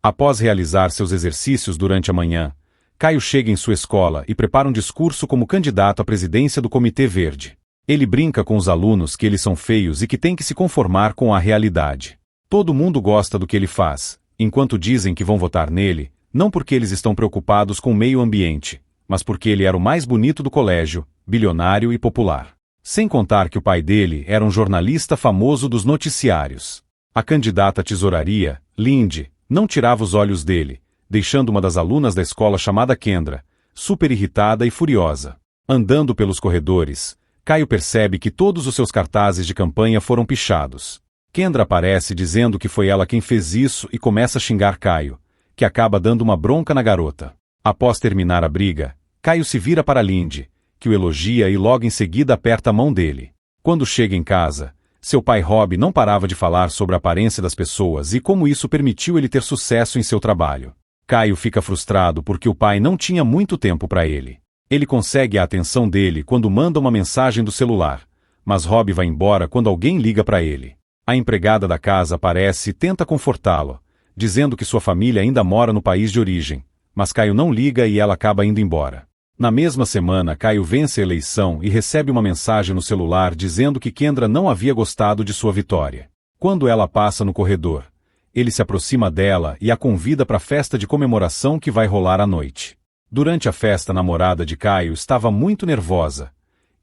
Após realizar seus exercícios durante a manhã, Caio chega em sua escola e prepara um discurso como candidato à presidência do Comitê Verde. Ele brinca com os alunos que eles são feios e que têm que se conformar com a realidade. Todo mundo gosta do que ele faz, enquanto dizem que vão votar nele, não porque eles estão preocupados com o meio ambiente, mas porque ele era o mais bonito do colégio, bilionário e popular. Sem contar que o pai dele era um jornalista famoso dos noticiários. A candidata à tesouraria, Lindy, não tirava os olhos dele, deixando uma das alunas da escola chamada Kendra, super irritada e furiosa. Andando pelos corredores, Caio percebe que todos os seus cartazes de campanha foram pichados. Kendra aparece dizendo que foi ela quem fez isso e começa a xingar Caio, que acaba dando uma bronca na garota. Após terminar a briga, Caio se vira para Lindy, que o elogia e logo em seguida aperta a mão dele. Quando chega em casa, seu pai Rob não parava de falar sobre a aparência das pessoas e como isso permitiu ele ter sucesso em seu trabalho. Caio fica frustrado porque o pai não tinha muito tempo para ele. Ele consegue a atenção dele quando manda uma mensagem do celular, mas Rob vai embora quando alguém liga para ele. A empregada da casa aparece e tenta confortá-lo, dizendo que sua família ainda mora no país de origem, mas Caio não liga e ela acaba indo embora. Na mesma semana, Caio vence a eleição e recebe uma mensagem no celular dizendo que Kendra não havia gostado de sua vitória. Quando ela passa no corredor, ele se aproxima dela e a convida para a festa de comemoração que vai rolar à noite. Durante a festa, a namorada de Caio estava muito nervosa.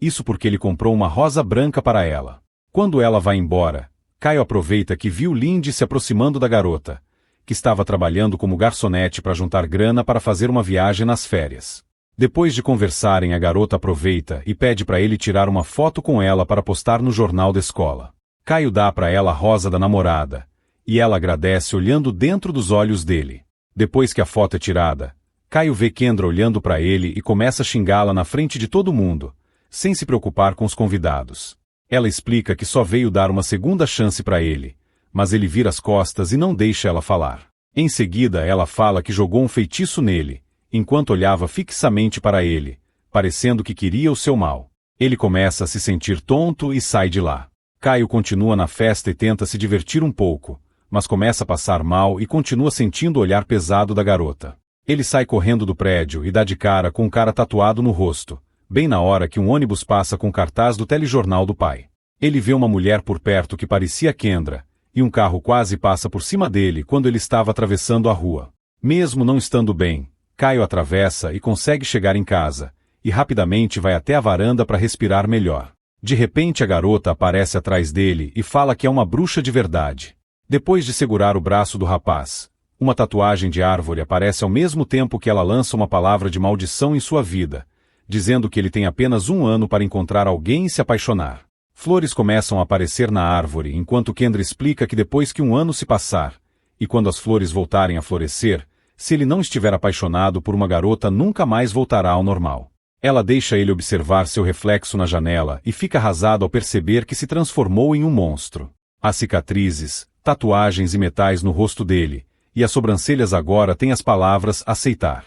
Isso porque ele comprou uma rosa branca para ela. Quando ela vai embora, Caio aproveita que viu Lindy se aproximando da garota, que estava trabalhando como garçonete para juntar grana para fazer uma viagem nas férias. Depois de conversarem, a garota aproveita e pede para ele tirar uma foto com ela para postar no jornal da escola. Caio dá para ela a rosa da namorada, e ela agradece olhando dentro dos olhos dele. Depois que a foto é tirada, Caio vê Kendra olhando para ele e começa a xingá-la na frente de todo mundo, sem se preocupar com os convidados. Ela explica que só veio dar uma segunda chance para ele, mas ele vira as costas e não deixa ela falar. Em seguida, ela fala que jogou um feitiço nele, enquanto olhava fixamente para ele, parecendo que queria o seu mal. Ele começa a se sentir tonto e sai de lá. Caio continua na festa e tenta se divertir um pouco, mas começa a passar mal e continua sentindo o olhar pesado da garota. Ele sai correndo do prédio e dá de cara com um cara tatuado no rosto, bem na hora que um ônibus passa com o cartaz do telejornal do pai. Ele vê uma mulher por perto que parecia Kendra, e um carro quase passa por cima dele quando ele estava atravessando a rua. Mesmo não estando bem, Caio atravessa e consegue chegar em casa, e rapidamente vai até a varanda para respirar melhor. De repente a garota aparece atrás dele e fala que é uma bruxa de verdade. Depois de segurar o braço do rapaz, uma tatuagem de árvore aparece ao mesmo tempo que ela lança uma palavra de maldição em sua vida, dizendo que ele tem apenas 1 ano para encontrar alguém e se apaixonar. Flores começam a aparecer na árvore enquanto Kendra explica que depois que 1 ano se passar, e quando as flores voltarem a florescer, se ele não estiver apaixonado por uma garota nunca mais voltará ao normal. Ela deixa ele observar seu reflexo na janela e fica arrasado ao perceber que se transformou em um monstro. Há cicatrizes, tatuagens e metais no rosto dele, e as sobrancelhas agora têm as palavras aceitar.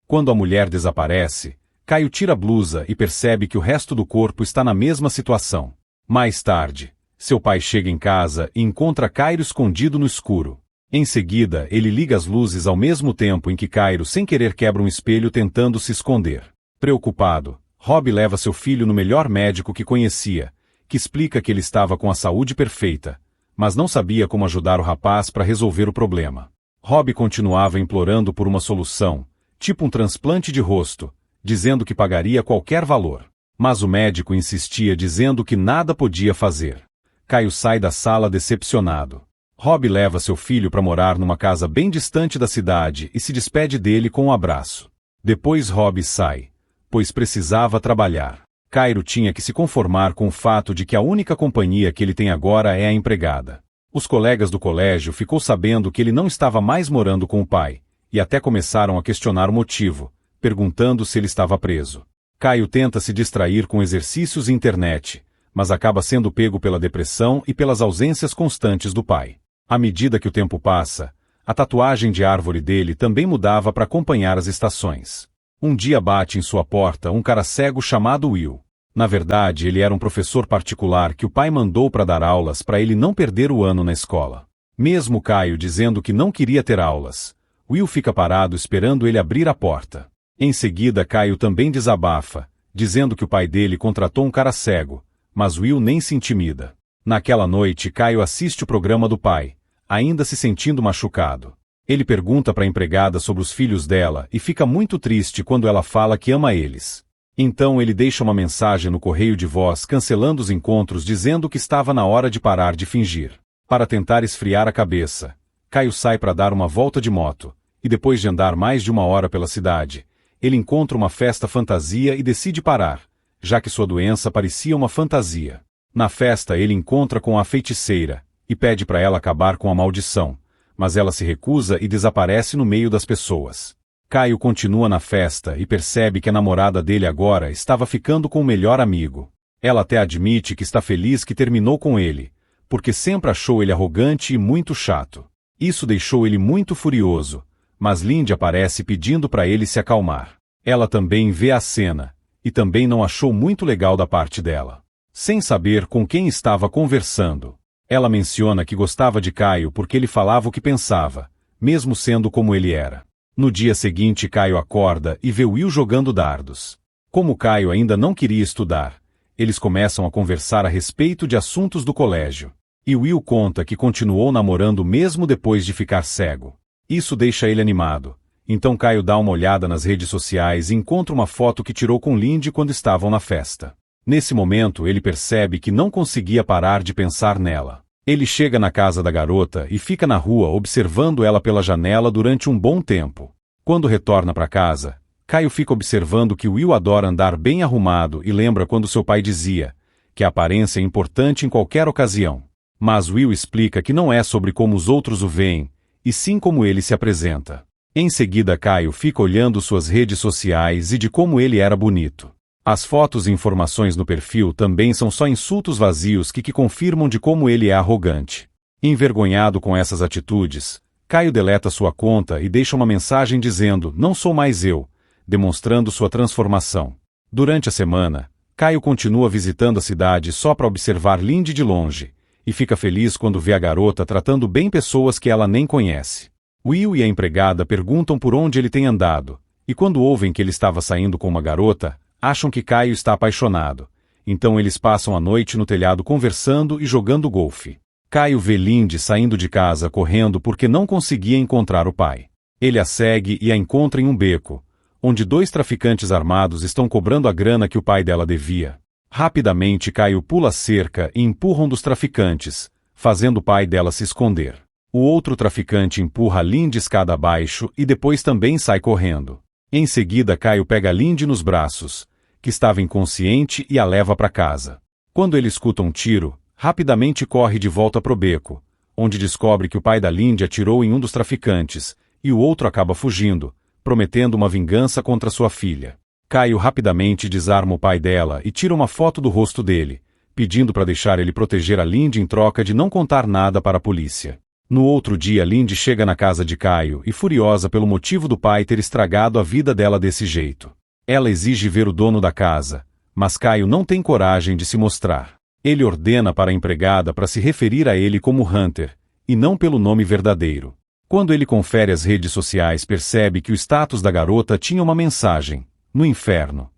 Quando a mulher desaparece, Caio tira a blusa e percebe que o resto do corpo está na mesma situação. Mais tarde, seu pai chega em casa e encontra Caio escondido no escuro. Em seguida, ele liga as luzes ao mesmo tempo em que Caio sem querer quebra um espelho tentando se esconder. Preocupado, Rob leva seu filho no melhor médico que conhecia, que explica que ele estava com a saúde perfeita, mas não sabia como ajudar o rapaz para resolver o problema. Rob continuava implorando por uma solução, tipo um transplante de rosto, dizendo que pagaria qualquer valor. Mas o médico insistia dizendo que nada podia fazer. Caio sai da sala decepcionado. Rob leva seu filho para morar numa casa bem distante da cidade e se despede dele com um abraço. Depois Rob sai, pois precisava trabalhar. Caio tinha que se conformar com o fato de que a única companhia que ele tem agora é a empregada. Os colegas do colégio ficou sabendo que ele não estava mais morando com o pai, e até começaram a questionar o motivo, perguntando se ele estava preso. Caio tenta se distrair com exercícios e internet, mas acaba sendo pego pela depressão e pelas ausências constantes do pai. À medida que o tempo passa, a tatuagem de árvore dele também mudava para acompanhar as estações. Um dia bate em sua porta um cara cego chamado Will. Na verdade, ele era um professor particular que o pai mandou para dar aulas para ele não perder o ano na escola. Mesmo Caio dizendo que não queria ter aulas, Will fica parado esperando ele abrir a porta. Em seguida Caio também desabafa, dizendo que o pai dele contratou um cara cego, mas Will nem se intimida. Naquela noite Caio assiste o programa do pai, ainda se sentindo machucado. Ele pergunta para a empregada sobre os filhos dela e fica muito triste quando ela fala que ama eles. Então ele deixa uma mensagem no correio de voz cancelando os encontros dizendo que estava na hora de parar de fingir. Para tentar esfriar a cabeça, Caio sai para dar uma volta de moto, e depois de andar mais de 1 hora pela cidade, ele encontra uma festa fantasia e decide parar, já que sua doença parecia uma fantasia. Na festa ele encontra com a feiticeira, e pede para ela acabar com a maldição, mas ela se recusa e desaparece no meio das pessoas. Caio continua na festa e percebe que a namorada dele agora estava ficando com o melhor amigo. Ela até admite que está feliz que terminou com ele, porque sempre achou ele arrogante e muito chato. Isso deixou ele muito furioso, mas Lindy aparece pedindo para ele se acalmar. Ela também vê a cena, e também não achou muito legal da parte dela. Sem saber com quem estava conversando, ela menciona que gostava de Caio porque ele falava o que pensava, mesmo sendo como ele era. No dia seguinte Caio acorda e vê Will jogando dardos. Como Caio ainda não queria estudar, eles começam a conversar a respeito de assuntos do colégio. E Will conta que continuou namorando mesmo depois de ficar cego. Isso deixa ele animado. Então Caio dá uma olhada nas redes sociais e encontra uma foto que tirou com Lindy quando estavam na festa. Nesse momento ele percebe que não conseguia parar de pensar nela. Ele chega na casa da garota e fica na rua observando ela pela janela durante um bom tempo. Quando retorna para casa, Caio fica observando que Will adora andar bem arrumado e lembra quando seu pai dizia que a aparência é importante em qualquer ocasião. Mas Will explica que não é sobre como os outros o veem, e sim como ele se apresenta. Em seguida Caio fica olhando suas redes sociais e de como ele era bonito. As fotos e informações no perfil também são só insultos vazios que confirmam de como ele é arrogante. Envergonhado com essas atitudes, Caio deleta sua conta e deixa uma mensagem dizendo "Não sou mais eu", demonstrando sua transformação. Durante a semana, Caio continua visitando a cidade só para observar Lindy de longe, e fica feliz quando vê a garota tratando bem pessoas que ela nem conhece. Will e a empregada perguntam por onde ele tem andado, e quando ouvem que ele estava saindo com uma garota, acham que Caio está apaixonado. Então eles passam a noite no telhado conversando e jogando golfe. Caio vê Lindy saindo de casa correndo porque não conseguia encontrar o pai. Ele a segue e a encontra em um beco, onde 2 traficantes armados estão cobrando a grana que o pai dela devia. Rapidamente Caio pula a cerca e empurra um dos traficantes, fazendo o pai dela se esconder. O outro traficante empurra Lindy escada abaixo e depois também sai correndo. Em seguida Caio pega Lindy nos braços, que estava inconsciente, e a leva para casa. Quando ele escuta um tiro, rapidamente corre de volta pro beco, onde descobre que o pai da Lindy atirou em um dos traficantes, e o outro acaba fugindo, prometendo uma vingança contra sua filha. Caio rapidamente desarma o pai dela e tira uma foto do rosto dele, pedindo para deixar ele proteger a Lindy em troca de não contar nada para a polícia. No outro dia Lindy chega na casa de Caio e furiosa pelo motivo do pai ter estragado a vida dela desse jeito. Ela exige ver o dono da casa, mas Caio não tem coragem de se mostrar. Ele ordena para a empregada para se referir a ele como Hunter, e não pelo nome verdadeiro. Quando ele confere as redes sociais percebe que o status da garota tinha uma mensagem: no inferno.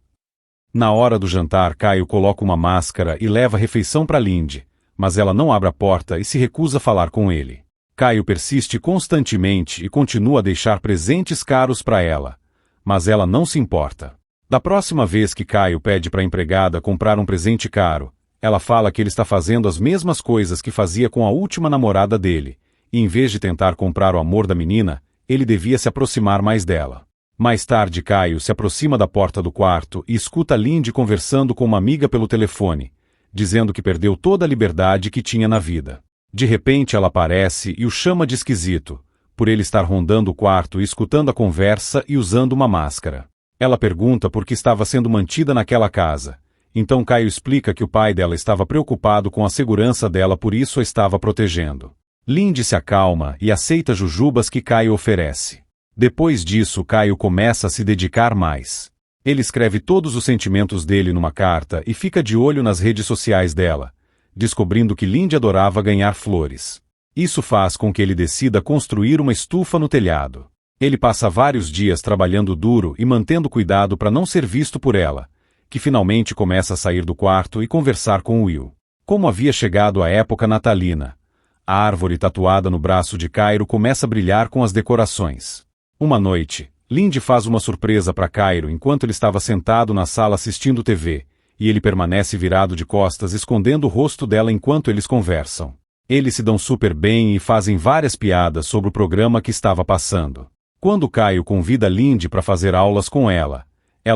Na hora do jantar Caio coloca uma máscara e leva a refeição para Lindy, mas ela não abre a porta e se recusa a falar com ele. Caio persiste constantemente e continua a deixar presentes caros para ela, mas ela não se importa. Da próxima vez que Caio pede para a empregada comprar um presente caro, ela fala que ele está fazendo as mesmas coisas que fazia com a última namorada dele, e em vez de tentar comprar o amor da menina, ele devia se aproximar mais dela. Mais tarde Caio se aproxima da porta do quarto e escuta Lindy conversando com uma amiga pelo telefone, dizendo que perdeu toda a liberdade que tinha na vida. De repente ela aparece e o chama de esquisito, por ele estar rondando o quarto e escutando a conversa e usando uma máscara. Ela pergunta por que estava sendo mantida naquela casa. Então Caio explica que o pai dela estava preocupado com a segurança dela, por isso a estava protegendo. Lindy se acalma e aceita jujubas que Caio oferece. Depois disso Caio começa a se dedicar mais. Ele escreve todos os sentimentos dele numa carta e fica de olho nas redes sociais dela, descobrindo que Lindy adorava ganhar flores. Isso faz com que ele decida construir uma estufa no telhado. Ele passa vários dias trabalhando duro e mantendo cuidado para não ser visto por ela, que finalmente começa a sair do quarto e conversar com Will. Como havia chegado a época natalina, a árvore tatuada no braço de Cairo começa a brilhar com as decorações. Uma noite, Lindy faz uma surpresa para Cairo enquanto ele estava sentado na sala assistindo TV, e ele permanece virado de costas escondendo o rosto dela enquanto eles conversam. Eles se dão super bem e fazem várias piadas sobre o programa que estava passando. Quando Caio convida Lindy para fazer aulas com ela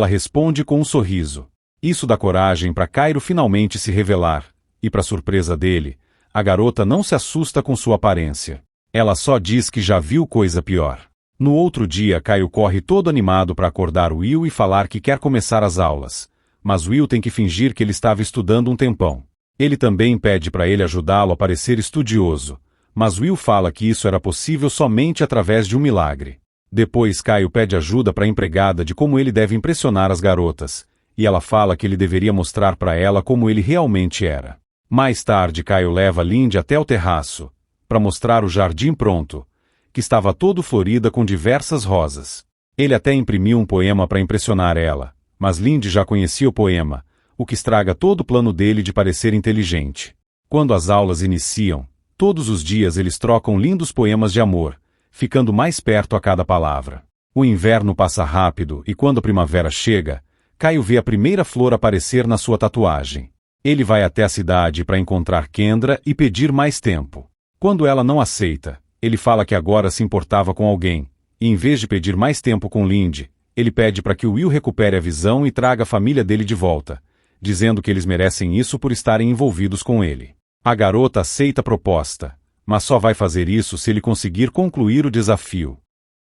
responde com um sorriso. Isso dá coragem para Cairo finalmente se revelar, e para surpresa dele, a garota não se assusta com sua aparência. Ela só diz que já viu coisa pior. No outro dia, Caio corre todo animado para acordar Will e falar que quer começar as aulas, mas Will tem que fingir que ele estava estudando um tempão. Ele também pede para ele ajudá-lo a parecer estudioso, mas Will fala que isso era possível somente através de um milagre. Depois Caio pede ajuda para a empregada de como ele deve impressionar as garotas, e ela fala que ele deveria mostrar para ela como ele realmente era. Mais tarde Caio leva Lindy até o terraço, para mostrar o jardim pronto, que estava todo florida com diversas rosas. Ele até imprimiu um poema para impressionar ela, mas Lindy já conhecia o poema, o que estraga todo o plano dele de parecer inteligente. Quando as aulas iniciam, todos os dias eles trocam lindos poemas de amor, ficando mais perto a cada palavra. O inverno passa rápido e quando a primavera chega, Caio vê a primeira flor aparecer na sua tatuagem. Ele vai até a cidade para encontrar Kendra e pedir mais tempo. Quando ela não aceita, ele fala que agora se importava com alguém, e em vez de pedir mais tempo com Lindy, ele pede para que Will recupere a visão e traga a família dele de volta, dizendo que eles merecem isso por estarem envolvidos com ele. A garota aceita a proposta, mas só vai fazer isso se ele conseguir concluir o desafio.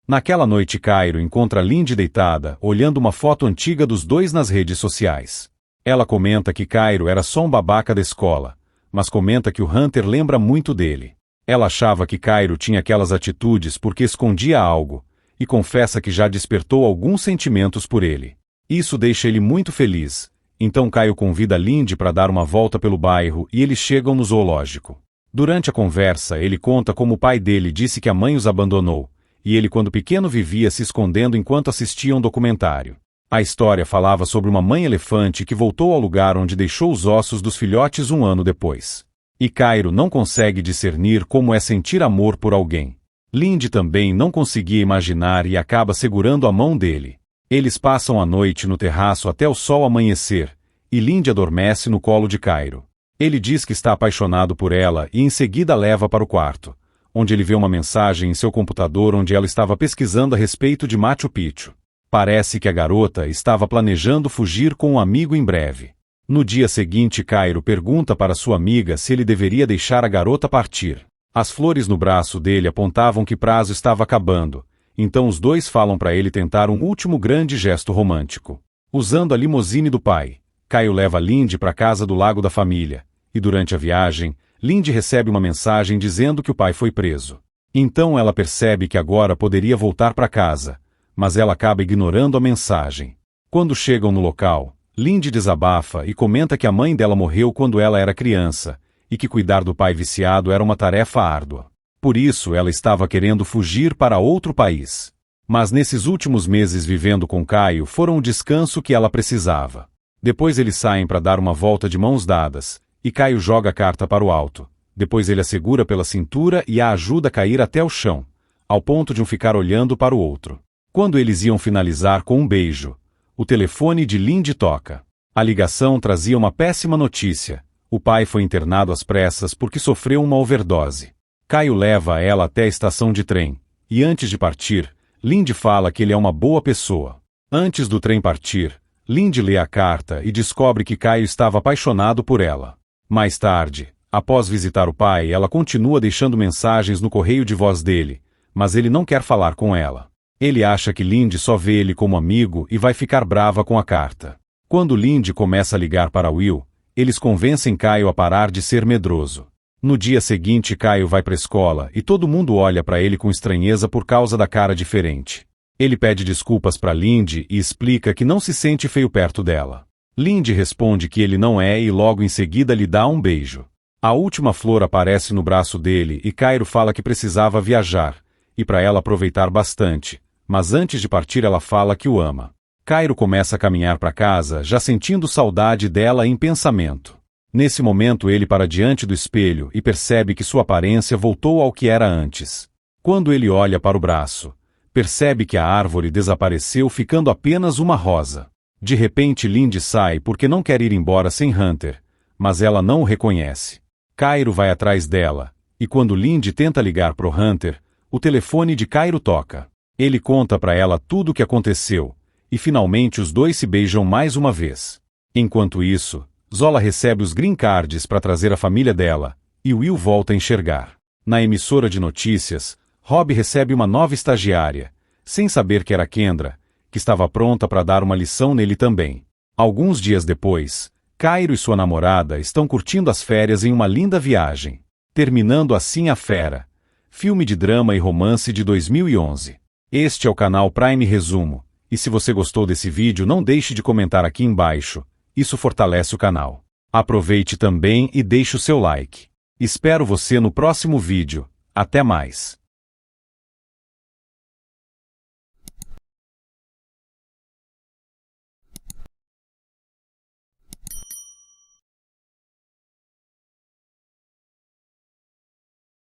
Naquela noite Cairo encontra Lindy deitada, olhando uma foto antiga dos dois nas redes sociais. Ela comenta que Cairo era só um babaca da escola, mas comenta que o Hunter lembra muito dele. Ela achava que Cairo tinha aquelas atitudes porque escondia algo, e confessa que já despertou alguns sentimentos por ele. Isso deixa ele muito feliz, então Caio convida Lindy para dar uma volta pelo bairro e eles chegam no zoológico. Durante a conversa, ele conta como o pai dele disse que a mãe os abandonou, e ele quando pequeno vivia se escondendo enquanto assistia um documentário. A história falava sobre uma mãe-elefante que voltou ao lugar onde deixou os ossos dos filhotes um ano depois. E Cairo não consegue discernir como é sentir amor por alguém. Lindy também não conseguia imaginar e acaba segurando a mão dele. Eles passam a noite no terraço até o sol amanhecer, e Lindy adormece no colo de Cairo. Ele diz que está apaixonado por ela e em seguida leva para o quarto, onde ele vê uma mensagem em seu computador onde ela estava pesquisando a respeito de Machu Picchu. Parece que a garota estava planejando fugir com um amigo em breve. No dia seguinte, Cairo pergunta para sua amiga se ele deveria deixar a garota partir. As flores no braço dele apontavam que prazo estava acabando, então os dois falam para ele tentar um último grande gesto romântico. Usando a limusine do pai, Caio leva Lindy para a casa do lago da família, e durante a viagem, Lindy recebe uma mensagem dizendo que o pai foi preso. Então ela percebe que agora poderia voltar para casa, mas ela acaba ignorando a mensagem. Quando chegam no local, Lindy desabafa e comenta que a mãe dela morreu quando ela era criança, e que cuidar do pai viciado era uma tarefa árdua. Por isso ela estava querendo fugir para outro país. Mas nesses últimos meses vivendo com Caio foram o descanso que ela precisava. Depois eles saem para dar uma volta de mãos dadas, e Caio joga a carta para o alto. Depois ele a segura pela cintura e a ajuda a cair até o chão, ao ponto de um ficar olhando para o outro. Quando eles iam finalizar com um beijo, o telefone de Lindy toca. A ligação trazia uma péssima notícia. O pai foi internado às pressas porque sofreu uma overdose. Caio leva ela até a estação de trem, e antes de partir, Lindy fala que ele é uma boa pessoa. Antes do trem partir, Lindy lê a carta e descobre que Caio estava apaixonado por ela. Mais tarde, após visitar o pai, ela continua deixando mensagens no correio de voz dele, mas ele não quer falar com ela. Ele acha que Lindy só vê ele como amigo e vai ficar brava com a carta. Quando Lindy começa a ligar para Will, eles convencem Caio a parar de ser medroso. No dia seguinte, Caio vai para a escola e todo mundo olha para ele com estranheza por causa da cara diferente. Ele pede desculpas para Lindy e explica que não se sente feio perto dela. Lindy responde que ele não é e logo em seguida lhe dá um beijo. A última flor aparece no braço dele e Cairo fala que precisava viajar, e para ela aproveitar bastante, mas antes de partir ela fala que o ama. Cairo começa a caminhar para casa, já sentindo saudade dela em pensamento. Nesse momento ele para diante do espelho e percebe que sua aparência voltou ao que era antes. Quando ele olha para o braço, percebe que a árvore desapareceu ficando apenas uma rosa. De repente Lindy sai porque não quer ir embora sem Hunter, mas ela não o reconhece. Cairo vai atrás dela, e quando Lindy tenta ligar pro Hunter, o telefone de Cairo toca. Ele conta para ela tudo o que aconteceu, e finalmente os dois se beijam mais uma vez. Enquanto isso, Zola recebe os green cards para trazer a família dela, e Will volta a enxergar. Na emissora de notícias, Rob recebe uma nova estagiária, sem saber que era Kendra, que estava pronta para dar uma lição nele também. Alguns dias depois, Cairo e sua namorada estão curtindo as férias em uma linda viagem. Terminando assim a Fera, filme de drama e romance de 2011. Este é o canal Prime Resumo, e se você gostou desse vídeo não deixe de comentar aqui embaixo, isso fortalece o canal. Aproveite também e deixe o seu like. Espero você no próximo vídeo, até mais.